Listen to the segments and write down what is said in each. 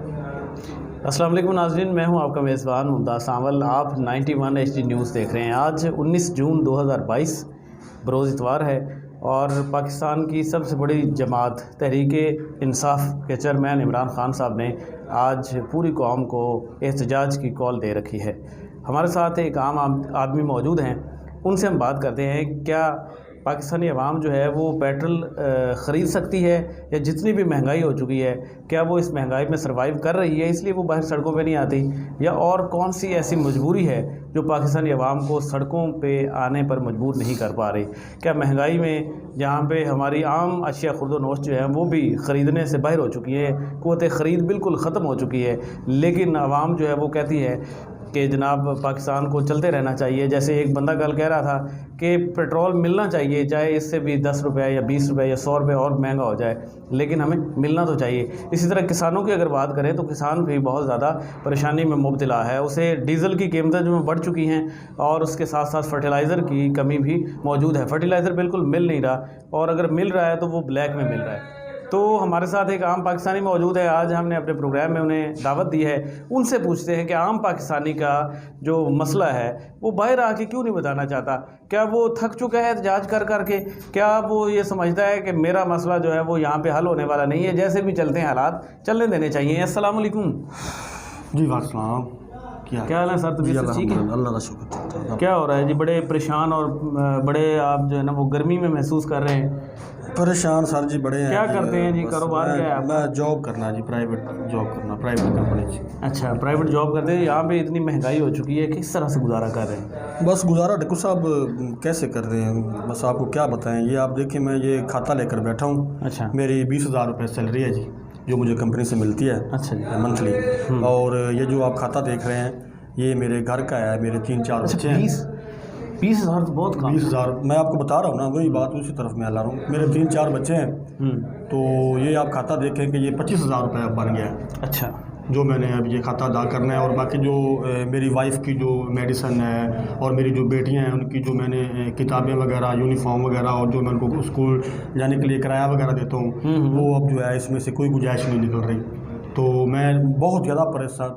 अस्सलाम वालेकुम नाज़रीन, मैं हूं आपका मेज़बान मुमताज़ सावल। आप 91 HD न्यूज़ देख रहे हैं। आज 19 जून 2022 बरोज़ इतवार है और पाकिस्तान की सबसे बड़ी जमात तहरीक-ए-इंसाफ़ के चेयरमैन इमरान ख़ान साहब ने आज पूरी कौम को एहतजाज की कॉल दे रखी है। हमारे साथ एक आम आदमी मौजूद हैं, उनसे हम बात करते हैं क्या पाकिस्तानी अवाम जो है वो पेट्रोल ख़रीद सकती है या जितनी भी महंगाई हो चुकी है क्या वो इस महंगाई में सर्वाइव कर रही है, इसलिए वो बाहर सड़कों पे नहीं आती, या और कौन सी ऐसी मजबूरी है जो पाकिस्तानी अवाम को सड़कों पे आने पर मजबूर नहीं कर पा रही। क्या महंगाई में जहाँ पे हमारी आम अशिया खुर्दोनोश जो है वो भी ख़रीदने से बाहर हो चुकी है, क़ुव्वत ख़रीद बिल्कुल ख़त्म हो चुकी है, लेकिन अवाम जो है वो कहती है कि जनाब पाकिस्तान को चलते रहना चाहिए। जैसे एक बंदा कल कह रहा था कि पेट्रोल मिलना चाहिए, चाहे इससे भी 10 रुपये या 20 रुपये या 100 रुपये और महंगा हो जाए, लेकिन हमें मिलना तो चाहिए। इसी तरह किसानों की अगर बात करें तो किसान भी बहुत ज़्यादा परेशानी में मुब्तला है। उसे डीज़ल की कीमतें जो बढ़ चुकी हैं और उसके साथ साथ फर्टिलाइज़र की कमी भी मौजूद है। फर्टिलाइज़र बिल्कुल मिल नहीं रहा और अगर मिल रहा है तो वो ब्लैक में मिल रहा है। तो हमारे साथ एक आम पाकिस्तानी मौजूद है। आज हमने अपने प्रोग्राम में उन्हें दावत दी है। उनसे पूछते हैं कि आम पाकिस्तानी का जो मसला है वो बाहर आके क्यों नहीं बताना चाहता। क्या वो थक चुका है एहतजाज कर करके? क्या वो ये समझता है कि मेरा मसला जो है वो यहाँ पे हल होने वाला नहीं है, जैसे भी चलते हैं हालात चलने देने चाहिए। अस्सलाम वालेकुम। जी वालेकुम। क्या हाल है सर? तबीयत ठीक है? अल्लाह का शुक्र। क्या हो रहा है जी? बड़े परेशान और बड़े आप जो है ना वो गर्मी में महसूस कर रहे हैं। परेशान सर जी बड़े हैं। क्या करते हैं जी? कारोबार क्या है आपका? मैं जॉब करना जी, प्राइवेट जॉब करना, प्राइवेट कंपनी जी। अच्छा, प्राइवेट जॉब करते हैं। यहाँ पे इतनी महंगाई हो चुकी है, किस तरह से गुजारा कर रहे हैं? बस गुजारा डक्कू साहब कैसे कर रहे हैं, बस आपको क्या बताएं। ये आप देखिए, मैं ये खाता लेकर बैठा हूँ। अच्छा। मेरी 20,000 रुपये सैलरी है जी, जो मुझे कंपनी से मिलती है। अच्छा जी। मंथली। और ये जो आप खाता देख रहे हैं ये मेरे घर का है। मेरे 3-4 बच्चे हैं। 20,000 तो बहुत कम। 20,000 मैं आपको बता रहा हूँ ना, वही बात उसी तरफ मैं ला रहा हूँ। मेरे 3-4 बच्चे हैं, तो ये आप खाता देखें कि ये 25,000 रुपये अब बन गया है। अच्छा। जो मैंने अब ये खाता अदा करना है। और बाकी जो मेरी वाइफ की जो मेडिसन है और मेरी जो बेटियां हैं उनकी जो मैंने किताबें वगैरह, यूनिफॉर्म वगैरह और जो मैं उनको स्कूल जाने के लिए किराया वगैरह देता हूँ, वो अब जो है इसमें से कोई गुंजाइश नहीं निकल रही। तो मैं बहुत ज़्यादा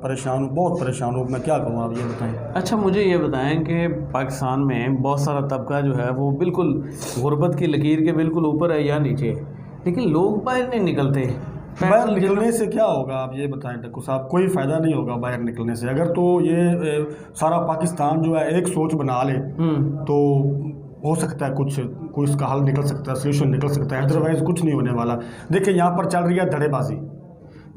परेशान हूँ, बहुत परेशान हूँ। मैं क्या कहूँ, आप ये बताएं। अच्छा, मुझे ये बताएं कि पाकिस्तान में बहुत सारा तबका जो है वो बिल्कुल गुर्बत की लकीर के बिल्कुल ऊपर है या नीचे, लेकिन लोग बाहर नहीं निकलते। बाहर निकलने से क्या होगा, आप ये बताएं डक्कू साहब। कोई फ़ायदा नहीं होगा बाहर निकलने से। अगर तो ये सारा पाकिस्तान जो है एक सोच बना ले तो हो सकता है कोई इसका हल निकल सकता है, सोल्यूशन निकल सकता है। अदरवाइज़ कुछ नहीं होने वाला। देखिए, यहाँ पर चल रही है धड़ेबाजी।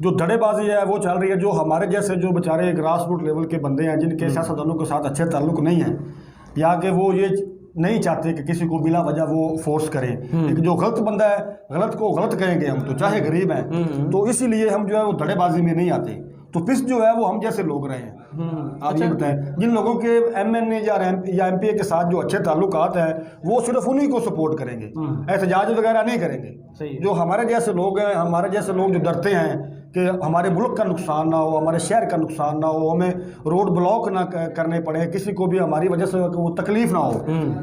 जो धड़ेबाजी है वो चल रही है, जो हमारे जैसे जो बेचारे ग्रास रूट लेवल के बंदे हैं, जिनके सियासतदानों के साथ अच्छे ताल्लुक नहीं हैं, या कि वो ये नहीं चाहते कि किसी को बिला वजह वो फोर्स करें। लेकिन जो गलत बंदा है, गलत को गलत कहेंगे हम, तो चाहे गरीब हैं। तो इसीलिए हम जो है वो धड़ेबाजी में नहीं आते। तो पिस जो है वो हम जैसे लोग रहे हैं। आप ये बताएं, जिन लोगों के MNA या MPA के साथ जो अच्छे ताल्लुकात हैं वो सिर्फ उन्हीं को सपोर्ट करेंगे, एहतजाज वगैरह नहीं करेंगे। जो हमारे जैसे लोग हैं, हमारे जैसे लोग जो डरते हैं कि हमारे मुल्क का नुकसान ना हो, हमारे शहर का नुकसान ना हो, हमें रोड ब्लॉक ना करने पड़े, किसी को भी हमारी वजह से वो तकलीफ ना हो,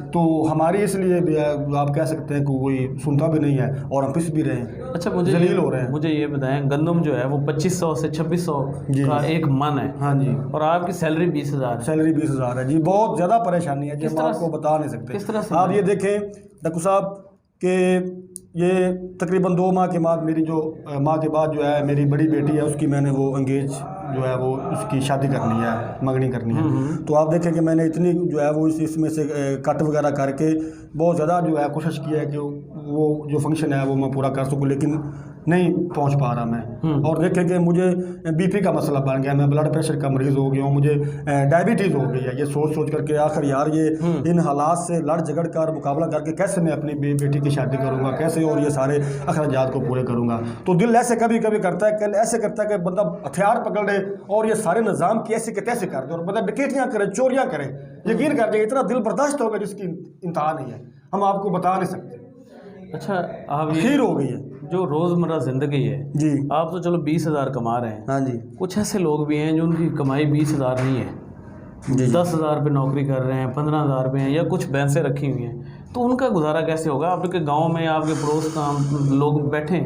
तो हमारी इसलिए भी आप कह सकते हैं कि कोई सुनता भी नहीं है और हम पिस भी रहे हैं। अच्छा, मुझे जलील हो रहे हैं। मुझे ये बताएं, गंदम जो है वो 2500 से 2600 का एक मन है। हाँ जी। और आपकी सैलरी 20,000 है। सैलरी 20,000 है जी। बहुत ज़्यादा परेशानी है जी, हम आपको बता नहीं सकते। किस तरह से? आप ये देखें डक्कू साहब कि ये तकरीबन 2 माह के बाद मेरी जो माह के बाद जो है मेरी बड़ी बेटी है, उसकी मैंने वो एंगेज जो है वो उसकी शादी करनी है, मंगनी करनी है। तो आप देखें कि मैंने इतनी जो है वो इसमें से कट वगैरह करके बहुत ज़्यादा जो है कोशिश की है कि वो जो फंक्शन है वो मैं पूरा कर सकूँ, लेकिन नहीं पहुंच पा रहा मैं। और देखें कि मुझे BP का मसला बन गया, मैं ब्लड प्रेशर का मरीज़ हो गया हूँ, मुझे डायबिटीज़ हो गई है। ये सोच करके आखिर यार ये इन हालात से लड़ झगड़ कर मुकाबला करके कैसे मैं अपनी बेटी की शादी करूँगा, कैसे और ये सारे अखराजात को पूरे करूँगा। तो दिल ऐसे कभी कभी करता है, ऐसे करता है कि बंदा हथियार पकड़ ले और ये सारे निज़ाम की ऐसे के तैसे कर दे और बंदा डकैतियाँ करे, चोरियाँ करे। यकीन कर दे, इतना दिल बर्दाश्त होगा जिसकी इंतहा नहीं है, हम आपको बता नहीं सकते। अच्छा, आप खीर हो गई है जो रोज़मर्रा ज़िंदगी है जी। आप तो चलो 20,000 कमा रहे हैं। हाँ जी। कुछ ऐसे लोग भी हैं जो उनकी कमाई 20,000 नहीं है, 10,000 पे नौकरी कर रहे हैं, 15,000 पे हैं, या कुछ भैंसें रखी हुई हैं। तो उनका गुजारा कैसे होगा? आपके गांव में आपके पड़ोस का लोग बैठे,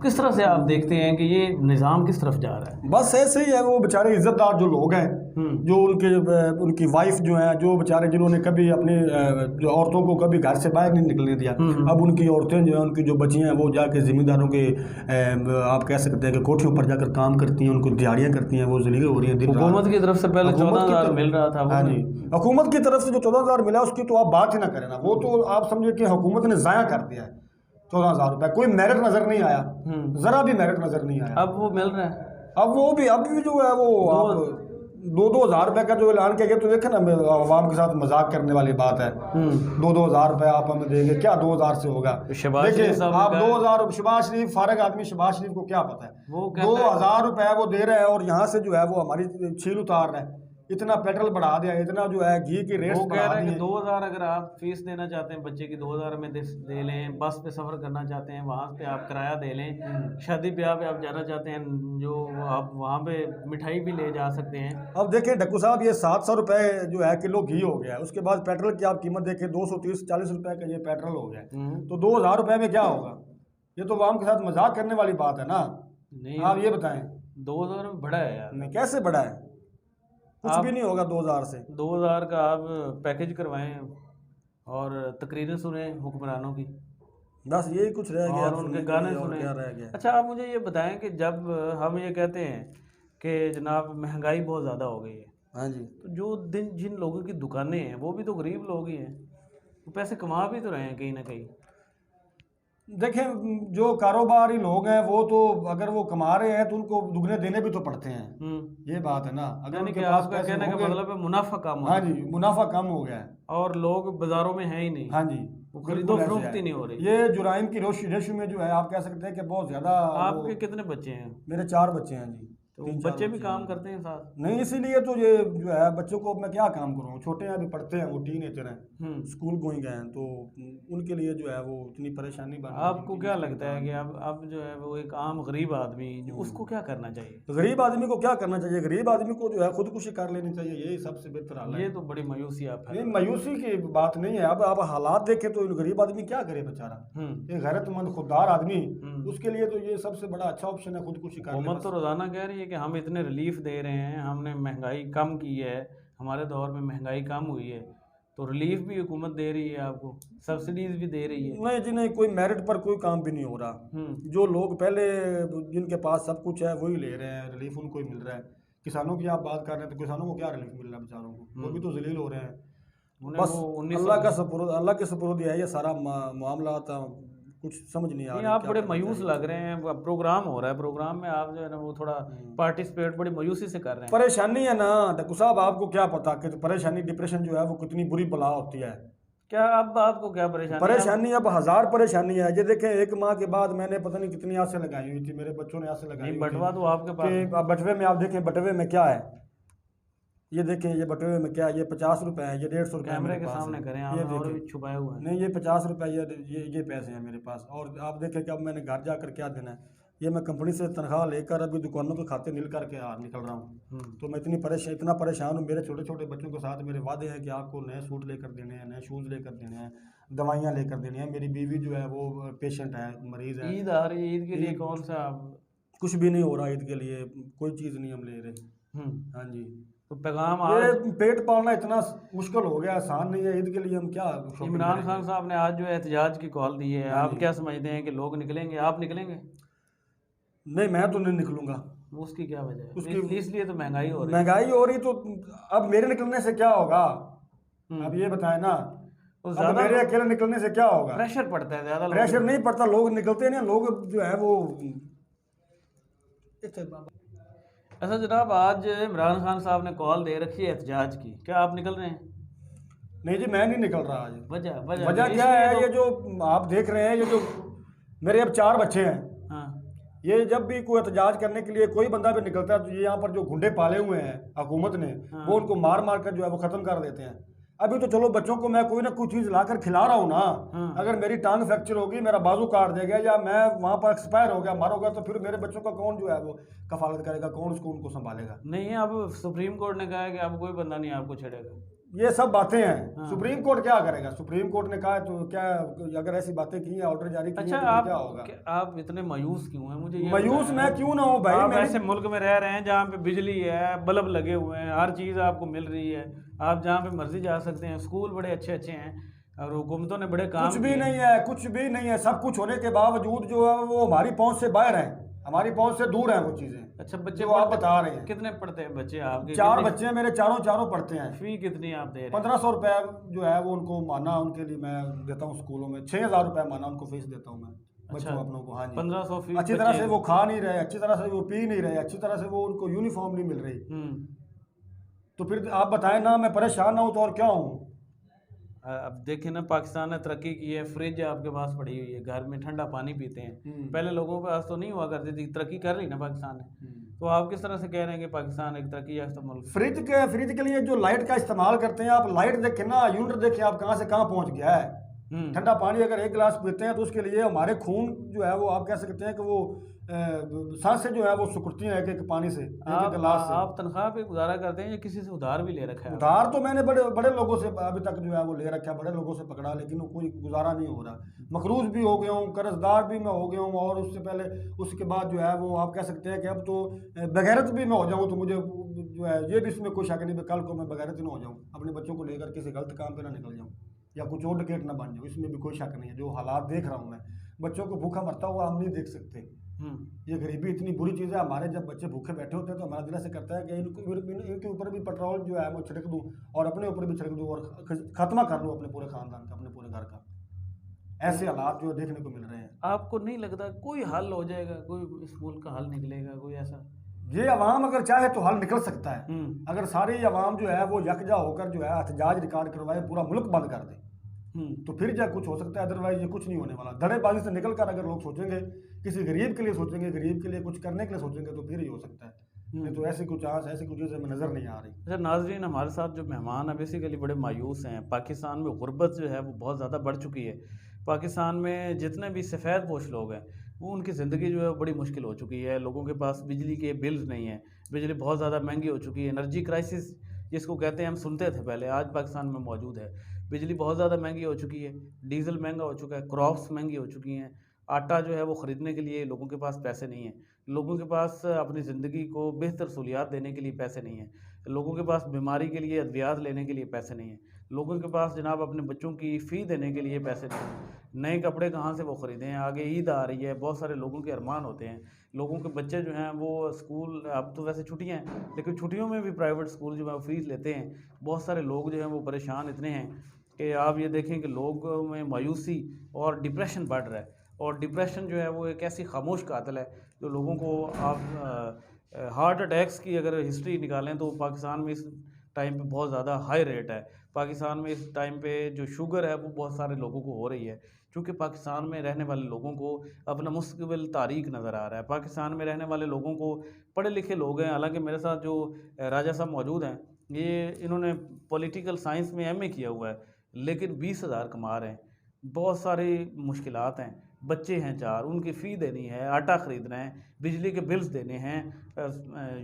किस तरह से आप देखते हैं कि ये निज़ाम किस तरफ जा रहा है? बस ऐसे ही है, वो बेचारे इज्जतदार जो लोग हैं, जो उनकी वाइफ जो है, जो बेचारे जिन्होंने कभी अपनी जो औरतों को कभी घर से बाहर नहीं निकलने दिया, अब उनकी औरतें जो है, उनकी जो बच्चियां हैं, वो जाके जिम्मेदारों के आप कह सकते हैं कि कोठियों पर जाकर काम करती हैं, उनको दिहाड़ियाँ करती हैं, वो जलील हो रही हैं। हुकूमत की तरफ से पहले 14,000 मिल रहा था। हाँ जी, हुकूमत की तरफ से जो 14,000 मिला उसकी तो आप बात ही ना करें ना, वो तो आप समझे कि हुकूमत ने ज़ाया कर दिया है 14,000 रुपये। कोई मेरिट नजर नहीं आया, जरा भी मेरिट नजर नहीं आया। अब वो मिल रहा है, अब भी जो है वो आप 2,000 रुपये का जो ऐलान किया गया, तो देखे ना, आवाम के साथ मजाक करने वाली बात है। 2,000 रुपये आप हमें देंगे, क्या 2,000 से होगा? देखिए आप 2,000, शहबाज शरीफ, फारग आदमी, शहबाज शरीफ को क्या पता है, वो 2,000 रुपये वो दे रहे हैं और यहाँ से जो है वो हमारी छील उतार रहे हैं। इतना पेट्रोल बढ़ा दिया, इतना जो है घी की रेट बढ़ा दिए। 2,000 अगर आप फीस देना चाहते हैं बच्चे की, 2,000 में दे लें। बस पे सफ़र करना चाहते हैं, वहाँ पे आप किराया दे लें। शादी ब्याह पे आप जाना चाहते हैं, जो आप वहाँ पे मिठाई भी ले जा सकते हैं। अब देखिए डक्कू साहब, ये 700 रुपये जो है किलो घी हो गया है। उसके बाद पेट्रोल की आप कीमत देखिए, 230-40 रुपये का ये पेट्रोल हो गया है। तो 2,000 रुपये में क्या होगा? ये तो आवाम के साथ मजाक करने वाली बात है ना। नहीं, आप ये बताएं, 2,000 में बड़ा है यार। नहीं, कैसे बड़ा है? कुछ भी नहीं होगा 2,000 से। 2,000 का आप पैकेज करवाएं और तकरीरें सुने हुक्मरानों की, बस यही कुछ रह गया, और उनके गाने सुने। क्या रह गया? अच्छा, आप मुझे ये बताएं कि जब हम ये कहते हैं कि जनाब महंगाई बहुत ज़्यादा हो गई है, हाँ जी, तो जो जिन लोगों की दुकानें हैं वो भी तो गरीब लोग ही हैं, वो पैसे कमा भी तो रहे हैं कहीं ना कहीं। देखें, जो कारोबारी लोग हैं वो तो अगर वो कमा रहे हैं तो उनको दुगने देने भी तो पड़ते हैं। ये बात है ना। अगर उनके पास पैसे कहने का मतलब है मुनाफा कम हो। हाँ जी, मुनाफा कम हो गया है और लोग बाजारों में है ही नहीं। हाँ जी, वो खरीदो फरोख्त ही नहीं हो रही। ये जुराइम की रेशो में जो है, आप कह सकते हैं कि बहुत ज्यादा। आपके कितने बच्चे हैं? मेरे 4 बच्चे हैं जी। तो बच्चे भी काम करते हैं साथ? नहीं, इसीलिए तो ये जो है बच्चों को मैं क्या काम करूँ, छोटे हैं, अभी पढ़ते हैं, वो टीनेजर हैं, स्कूल गोइंग हैं, तो उनके लिए जो है वो इतनी परेशानी बन। आपको क्या लगता है कि अब जो है वो एक आम गरीब आदमी, उसको क्या करना चाहिए? गरीब आदमी को क्या करना चाहिए? गरीब आदमी को जो है खुदकुशी कर लेनी चाहिए, यही सबसे बेहतर हाल है। ये तो बड़ी मायूसी आप है। नहीं, मायूसी की बात नहीं है। अब आप हालात देखें तो गरीब आदमी क्या करे बेचारा, एक गैरतमंद खुददार आदमी, उसके लिए तो ये सबसे बड़ा अच्छा ऑप्शन है, खुदकुशी कर। हुकूमत तो रोजाना कह रही है कि हम इतने रिलीफ दे रहे हैं, हमने महंगाई कम की है, हमारे दौर में महंगाई कम हुई है, तो रिलीफ भी हुकूमत दे रही है आपको, सब्सिडीज भी दे रही है। नहीं जी, नहीं, कोई मेरिट पर कोई काम भी नहीं हो रहा। जो लोग पहले जिनके पास सब कुछ है वही ले रहे हैं, रिलीफ उनको ही मिल रहा है। किसानों की आप बात कर रहे हैं, तो किसानों को क्या रिलीफ मिल रहा है? बेचारों को वो भी तो जलील हो रहे हैं। बस अल्लाह के सपुर्द है ये सारा मामला था, कुछ समझ नहीं आ रहा। आप बड़े मायूस लग रहे हैं। प्रोग्राम हो रहा है, प्रोग्राम में आप जो है ना वो थोड़ा पार्टिसिपेट बड़ी मायूसी से कर रहे हैं। परेशानी है ना डक्कू साहब, आपको क्या पता कि परेशानी, डिप्रेशन जो है वो कितनी बुरी बला होती है। क्या अब आपको क्या परेशानी? अब 1000 परेशानी है। ये देखें, 1 माह के बाद मैंने पता नहीं कितनी आसें लगाई हुई थी, मेरे बच्चों ने आसें लगाई। बटवा तो आपके पास, बटवे में आप देखें, बटवे में क्या है, ये देखें, ये बटवे में क्या है, ये 50 रुपये है, ये 150 रुपये कैमरे के सामने करें आप, और भी छुपाया हुआ है। नहीं, ये 50 रुपये, ये पैसे हैं मेरे पास। और आप देखें कि अब मैंने घर जाकर क्या देना है, ये मैं कंपनी से तनख्वाह लेकर अभी दुकानों के खाते निकल करके निकल रहा हूँ। तो मैं इतना परेशान हूँ। मेरे छोटे छोटे बच्चों के साथ मेरे वादे हैं कि आपको नए सूट लेकर देने हैं, नए शूज़ लेकर देने हैं, दवाइयाँ लेकर देनी है। मेरी बीवी जो है वो पेशेंट है, मरीज़ है। ईद आ रही है, ईद के लिए कौन सा? कुछ भी नहीं हो रहा ईद के लिए, कोई चीज़ नहीं हम ले रहे। हाँ जी, तो पैगाम ये पेट पालना इतना मुश्किल हो गया, आसान नहीं है। ईद के लिए हम क्या? इमरान खान साहब ने आज जो है एहतजाज की कॉल दी है, आप क्या समझते हैं कि लोग निकलेंगे? आप निकलेंगे? नहीं, मैं तो नहीं निकलूंगा। उसकी क्या वजह है? उसकी इसलिए तो महंगाई हो रही, तो अब मेरे निकलने से क्या होगा? अब ये बताएं ना, अब मेरे अकेले निकलने से क्या होगा? प्रेशर पड़ता है, ज्यादा प्रेशर नहीं पड़ता, लोग निकलते नहीं। लोग जो है वो अच्छा जनाब, आज इमरान खान साहब ने कॉल दे रखी है एहतजाज की, क्या आप निकल रहे हैं? नहीं जी, मैं नहीं निकल रहा आज। वजह क्या है? ये जो आप देख रहे हैं, ये जो मेरे अब 4 बच्चे हैं, ये जब भी कोई एहतजाज करने के लिए कोई बंदा भी निकलता है, तो ये यहाँ पर जो गुंडे पाले हुए हैं हुकूमत ने, वो उनको मार मार कर जो है वो ख़त्म कर देते हैं। अभी तो चलो बच्चों को मैं कोई ना कोई चीज़ लाकर खिला रहा हूँ ना। अगर मेरी टांग फ्रैक्चर होगी, मेरा बाजू काट देगा, या मैं वहाँ पर एक्सपायर हो गया, मारोगा, तो फिर मेरे बच्चों का कौन जो है वो कफालत करेगा? कौन उनको संभालेगा? नहीं, अब सुप्रीम कोर्ट ने कहा है कि अब कोई बंदा नहीं आपको छेड़ेगा। ये सब बातें हैं। हाँ। सुप्रीम कोर्ट क्या करेगा? सुप्रीम कोर्ट ने कहा तो क्या, अगर ऐसी बातें की हैं, ऑर्डर जारी किए अच्छा, हैं, तो फिर आप क्या होगा? आप इतने मायूस क्यों हैं? मुझे ये मायूस बताएं। मैं क्यों ना हूँ भाई, आप मैंने ऐसे मुल्क में रह रहे हैं जहाँ पे बिजली है, बल्ब लगे हुए हैं, हर चीज़ आपको मिल रही है, आप जहाँ पे मर्जी जा सकते हैं, स्कूल बड़े अच्छे अच्छे हैं और हुकूमतों ने बड़े काम कुछ भी किए नहीं हैं। है, कुछ भी नहीं है। सब कुछ होने के बावजूद जो है वो हमारी पहुंच से बाहर है, हमारी पहुंच से दूर है वो चीजें अच्छा, बच्चे जो आप पढ़ते बता रहे हैं। कितने पढ़ते हैं बच्चे आपके? 4 कितनी बच्चे हैं मेरे, चारों पढ़ते हैं। फी कितनी आप दे रहे हैं? 1500 रुपया जो है वो उनको माना उनके लिए मैं देता हूँ स्कूलों में। 6000 रुपया माना उनको फीस देता हूँ मैं अच्छा, बच्चों अपनों को। हाँ जी। 1500 फीस अच्छी तरह से बच्चे। वो खा नहीं रहे, अच्छी तरह से वो पी नहीं रहे, अच्छी तरह से वो उनको यूनिफॉर्म नहीं मिल रही। तो फिर आप बताएं ना, मैं परेशान ना हूँ तो और क्या हूँ? अब देखिए ना, पाकिस्तान ने तरक्की की है, फ्रिज आपके पास पड़ी हुई है, घर में ठंडा पानी पीते हैं। पहले लोगों के पास तो नहीं हुआ करती थी, तरक्की कर रही ना पाकिस्तान ने। तो आप किस तरह से कह रहे हैं कि पाकिस्तान एक तरक्की याफ्ता मुल्क? फ्रिज के लिए जो लाइट का इस्तेमाल करते हैं आप, लाइट देखें ना, यूनिट देखें आप कहाँ से कहाँ पहुँच गया है। ठंडा पानी अगर 1 गिलास पीते हैं तो उसके लिए हमारे खून जो है वो, आप कह सकते हैं कि वो सांसें जो है वो सुकुड़ती हैं एक एक पानी से, एक एक गिलास से। आप तनख्वाह पे गुजारा करते हैं या किसी से उधार भी ले रखा है? उधार तो मैंने बड़े बड़े लोगों से अभी तक जो है वो ले रखा है, बड़े लोगों से पकड़ा, लेकिन वो कोई गुजारा नहीं हो रहा। मकरूज भी हो गया हूँ, कर्जदार भी मैं हो गया हूँ, और उससे पहले उसके बाद जो है वो आप कह सकते हैं कि अब तो बगैरत भी मैं हो जाऊँ तो मुझे जो है ये भी इसमें कोई शक नहीं कि कल को मैं बगैरत ही ना हो जाऊँ, अपने बच्चों को लेकर किसी गलत काम पे ना निकल जाऊँ या कुछ और डकैत ना बन जाऊँ, इसमें भी कोई शक नहीं है। जो हालात देख रहा हूँ मैं, बच्चों को भूखा मरता हुआ हम नहीं देख सकते। ये गरीबी इतनी बुरी चीज़ है। हमारे जब बच्चे भूखे बैठे होते हैं तो हमारा दिल ऐसे करता है कि इनके ऊपर भी पेट्रोल जो है वो छिड़क दूँ और अपने ऊपर भी छिड़क दूँ और ख़त्मा कर लूँ अपने पूरे ख़ानदान का, अपने पूरे घर का। ऐसे हालात जो देखने को मिल रहे हैं। आपको नहीं लगता कोई हल हो जाएगा, कोई इस मुल्क का हल निकलेगा, कोई ऐसा? ये अवाम अगर चाहे तो हल निकल सकता है। अगर सारी अवाम जो है वो यकजा होकर जो है एहतजाज रिकॉर्ड करवाए, पूरा मुल्क बंद कर दे, तो फिर जा कुछ हो सकता है। अदरवाइज ये कुछ नहीं होने वाला। धड़ेबाजी से निकल कर अगर लोग सोचेंगे, किसी गरीब के लिए सोचेंगे, गरीब के लिए कुछ करने के लिए सोचेंगे, तो फिर ही हो सकता है। नहीं तो ऐसी कुछ आस, ऐसी कुछ चीज़ें हमें नज़र नहीं आ रही। अच्छा नाजरीन, हमारे साथ जो मेहमान है बेसिकली बड़े मायूस हैं। पाकिस्तान में गुर्बत जो है वो बहुत ज़्यादा बढ़ चुकी है। पाकिस्तान में जितने भी सफ़ेद पोश लोग हैं वो, उनकी ज़िंदगी जो है बड़ी मुश्किल हो चुकी है। लोगों के पास बिजली के बिल्स नहीं हैं, बिजली बहुत ज़्यादा महंगी हो चुकी है। एनर्जी क्राइसिस जिसको कहते हैं, हम सुनते थे पहले, आज पाकिस्तान में मौजूद है। बिजली बहुत ज़्यादा महंगी हो चुकी है, डीज़ल महंगा हो चुका है, क्रॉप्स महंगी हो चुकी हैं, आटा जो है वो ख़रीदने के लिए लोगों के पास पैसे नहीं हैं, लोगों के पास अपनी ज़िंदगी को बेहतर सहूलियात देने के लिए पैसे नहीं हैं, लोगों के पास बीमारी के लिए अद्वियात लेने के लिए पैसे नहीं हैं, लोगों के पास जनाब अपने बच्चों की फ़ी देने के लिए पैसे नहीं हैं। नए कपड़े कहाँ से वो ख़रीदें? आगे ईद आ रही है, बहुत सारे लोगों के अरमान होते हैं। लोगों के बच्चे जो हैं वो स्कूल, अब तो वैसे छुट्टियाँ हैं, लेकिन छुट्टियों में भी प्राइवेट स्कूल जो है फ़ीस लेते हैं। बहुत सारे लोग जो हैं वो परेशान इतने हैं कि आप ये देखें कि लोगों में मायूसी और डिप्रेशन बढ़ रहा है। और डिप्रेशन जो है वो एक ऐसी खामोश कातिल है जो लोगों को, आप हार्ट अटैक्स की अगर हिस्ट्री निकालें तो पाकिस्तान में इस टाइम पे बहुत ज़्यादा हाई रेट है। पाकिस्तान में इस टाइम पे जो शुगर है वो बहुत सारे लोगों को हो रही है, क्योंकि पाकिस्तान में रहने वाले लोगों को अपना मुस्तकबिल तारीक नज़र आ रहा है। पाकिस्तान में रहने वाले लोगों को, पढ़े लिखे लोग हैं, हालांकि मेरे साथ जो राजा साहब मौजूद हैं, ये इन्होंने पॉलिटिकल साइंस में एमए किया हुआ है, लेकिन 20,000 कमा रहे हैं। बहुत सारी मुश्किलात हैं, बच्चे हैं 4, उनकी फ़ी देनी है, आटा ख़रीदना है, बिजली के बिल्स देने हैं,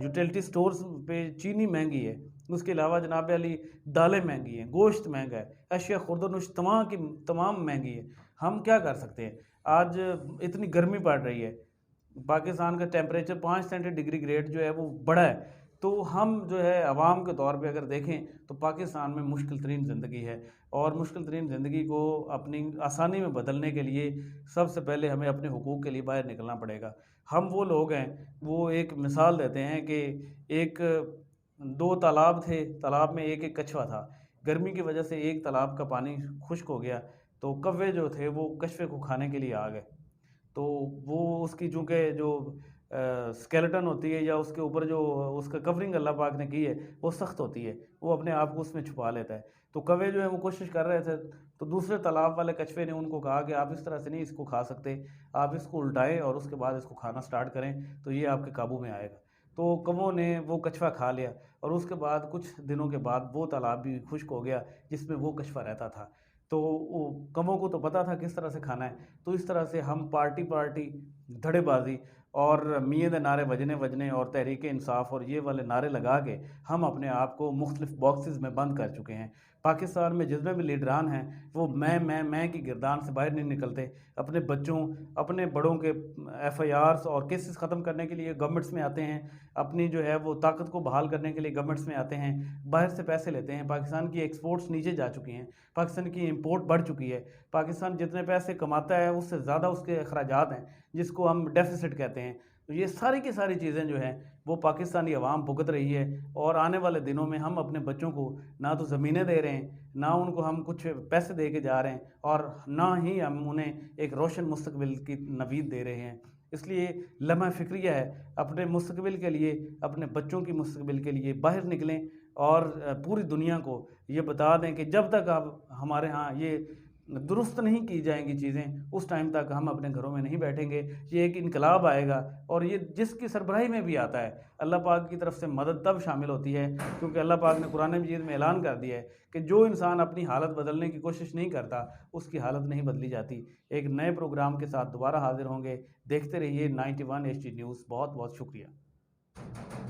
यूटिलिटी स्टोर्स पे चीनी महंगी है, उसके अलावा जनाब अली दालें महंगी हैं, गोश्त महंगा है, अशिया खुर्दनुश तमाम महंगी है। हम क्या कर सकते हैं? आज इतनी गर्मी पड़ रही है, पाकिस्तान का टेम्परेचर 5 सेंटीग्रेड जो है वो बढ़ा है। तो हम जो है आवाम के तौर पे अगर देखें तो पाकिस्तान में मुश्किल तरीन ज़िंदगी है, और मुश्किल तरीन ज़िंदगी को अपनी आसानी में बदलने के लिए सबसे पहले हमें अपने हुकूक के लिए बाहर निकलना पड़ेगा। हम वो लोग हैं, वो एक मिसाल देते हैं कि एक 2 तालाब थे, तालाब में एक एक कछुआ था। गर्मी की वजह से एक तालाब का पानी खुश्क हो गया, तो कौवे जो थे वो कछुए को खाने के लिए आ गए। तो वो उसकी चूँकि जो स्केलेटन होती है या उसके ऊपर जो उसका कवरिंग अल्लाह पाक ने की है वो सख्त होती है, वो अपने आप को उसमें छुपा लेता है। तो कौवे जो है वो कोशिश कर रहे थे, तो दूसरे तालाब वाले कछुए ने उनको कहा कि आप इस तरह से नहीं इसको खा सकते, आप इसको उल्टाएं और उसके बाद इसको खाना स्टार्ट करें तो ये आपके काबू में आएगा। तो कौवों ने वो कछुआ खा लिया, और उसके बाद कुछ दिनों के बाद वो तालाब भी खुश्क हो गया जिसमें वो कछुआ रहता था। तो वो कौवों को तो पता था किस तरह से खाना है। तो इस तरह से हम पार्टी धड़ेबाजी और मियाँ दे नारे बजने वजने और तहरीक इंसाफ और ये वाले नारे लगा के हम अपने आप को मुख्तलिफ बॉक्सेस में बंद कर चुके हैं। पाकिस्तान में जितने भी लीडरान हैं वो मैं की गिरदान से बाहर नहीं निकलते। अपने बच्चों, अपने बड़ों के FIRs और केसेस ख़त्म करने के लिए गवर्नमेंट्स में आते हैं, अपनी जो है वो ताकत को बहाल करने के लिए गवर्नमेंट्स में आते हैं, बाहर से पैसे लेते हैं। पाकिस्तान की एक्सपोर्ट्स नीचे जा चुकी हैं, पाकिस्तान की इंपोर्ट बढ़ चुकी है। पाकिस्तान जितने पैसे कमाता है उससे ज़्यादा उसके अखराजात हैं, जिसको हम डेफिसिट कहते हैं। तो ये सारी की सारी चीज़ें जो हैं वो पाकिस्तानी अवाम भुगत रही है और आने वाले दिनों में हम अपने बच्चों को ना तो ज़मीनें दे रहे हैं, ना उनको हम कुछ पैसे दे के जा रहे हैं और ना ही हम उन्हें एक रोशन मुस्तकबिल की नवीद दे रहे हैं। इसलिए लम्हा फ़िक्रिया है, अपने मुस्तकबिल के लिए, अपने बच्चों की मुस्तकबिल के लिए बाहर निकलें और पूरी दुनिया को ये बता दें कि जब तक आप हमारे यहाँ ये दुरुस्त नहीं की जाएंगी चीज़ें, उस टाइम तक हम अपने घरों में नहीं बैठेंगे। ये एक इनकलाब आएगा और ये जिसकी सरबराही में भी आता है, अल्लाह पाक की तरफ से मदद तब शामिल होती है, क्योंकि अल्लाह पाक ने कुरान मजीद में ऐलान कर दिया है कि जो इंसान अपनी हालत बदलने की कोशिश नहीं करता उसकी हालत नहीं बदली जाती। एक नए प्रोग्राम के साथ दोबारा हाजिर होंगे। देखते रहिए 91 HD न्यूज़। बहुत बहुत शुक्रिया।